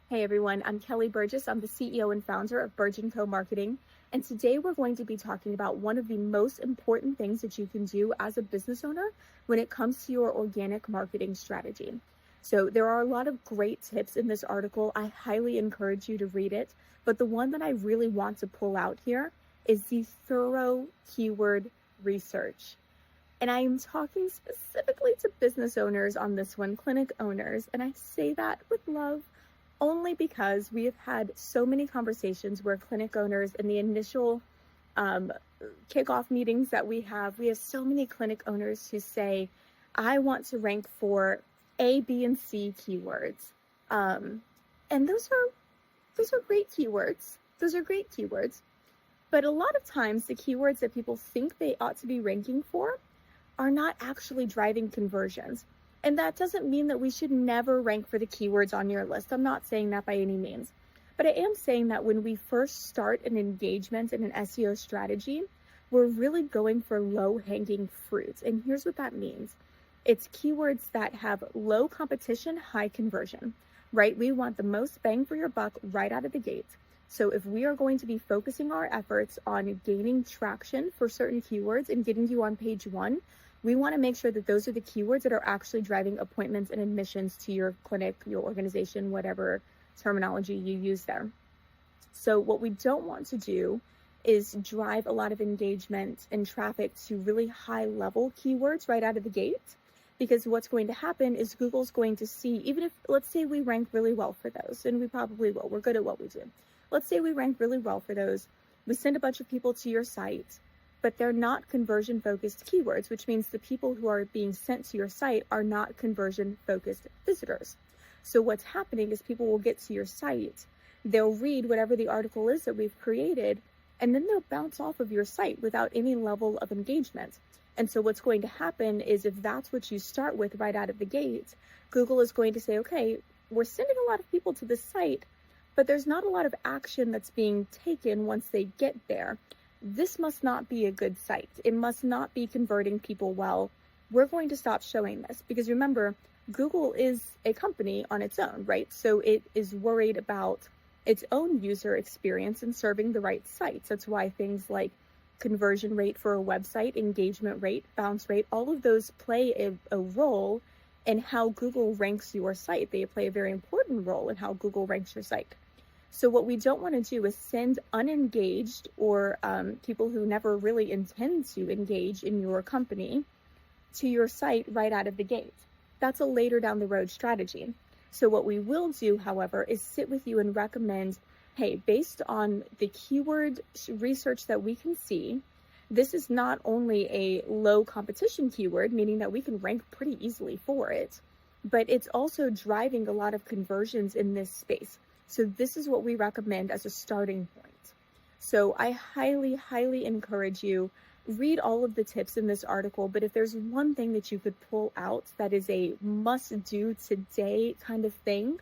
Hey everyone, I'm Kelly Burgess. I'm the CEO and founder of Burge & Co. Marketing. And today we're going to be talking about one of the most important things that you can do as a business owner when it comes to your organic marketing strategy. So there are a lot of great tips in this article. I highly encourage you to read it. But the one that I really want to pull out here is the thorough keyword research. And I am talking specifically to business owners on this one, clinic owners. And I say that with love, only because we have had so many conversations where clinic owners in the initial kickoff meetings that we have so many clinic owners who say, I want to rank for A, B, and C keywords. And those are great keywords. Those are great keywords. But a lot of times the keywords that people think they ought to be ranking for are not actually driving conversions. And that doesn't mean that we should never rank for the keywords on your list. I'm not saying that by any means. But I am saying that when we first start an engagement in an SEO strategy, we're really going for low-hanging fruits. And here's what that means. It's keywords that have low competition, high conversion, right? We want the most bang for your buck right out of the gate. So if we are going to be focusing our efforts on gaining traction for certain keywords and getting you on page one, we want to make sure that those are the keywords that are actually driving appointments and admissions to your clinic, your organization, whatever terminology you use there. So what we don't want to do is drive a lot of engagement and traffic to really high level keywords right out of the gate, because what's going to happen is Google's going to see, even if, let's say we rank really well for those, and we probably will, we're good at what we do. Let's say we rank really well for those. We send a bunch of people to your site, but they're not conversion-focused keywords, which means the people who are being sent to your site are not conversion-focused visitors. So what's happening is people will get to your site, they'll read whatever the article is that we've created, and then they'll bounce off of your site without any level of engagement. And so what's going to happen is, if that's what you start with right out of the gate, Google is going to say, okay, we're sending a lot of people to this site, but there's not a lot of action that's being taken once they get there. This must not be a good site. It must not be converting people well. We're going to stop showing this, because remember, Google is a company on its own, right? So it is worried about its own user experience and serving the right sites. That's why things like conversion rate for a website, engagement rate, bounce rate, all of those play a role in how Google ranks your site. They play a very important role in how Google ranks your site. So what we don't want to do is send unengaged or people who never really intend to engage in your company to your site right out of the gate. That's a later down the road strategy. So what we will do, however, is sit with you and recommend, hey, based on the keyword research that we can see, this is not only a low competition keyword, meaning that we can rank pretty easily for it, but it's also driving a lot of conversions in this space. So this is what we recommend as a starting point. So I highly, highly encourage you, read all of the tips in this article, but if there's one thing that you could pull out that is a must-do today kind of thing,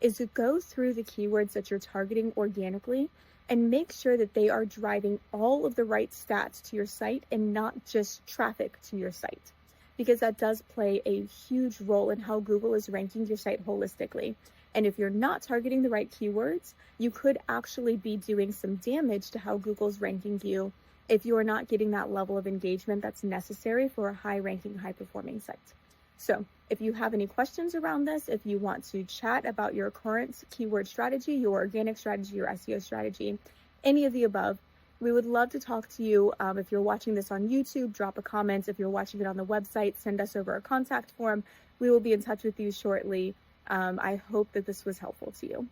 is to go through the keywords that you're targeting organically and make sure that they are driving all of the right stats to your site and not just traffic to your site, because that does play a huge role in how Google is ranking your site holistically. And if you're not targeting the right keywords, you could actually be doing some damage to how Google's ranking you if you are not getting that level of engagement that's necessary for a high-ranking, high-performing site. So if you have any questions around this, if you want to chat about your current keyword strategy, your organic strategy, your SEO strategy, any of the above, we would love to talk to you. If you're watching this on YouTube, drop a comment. If you're watching it on the website, send us over a contact form. We will be in touch with you shortly. I hope that this was helpful to you.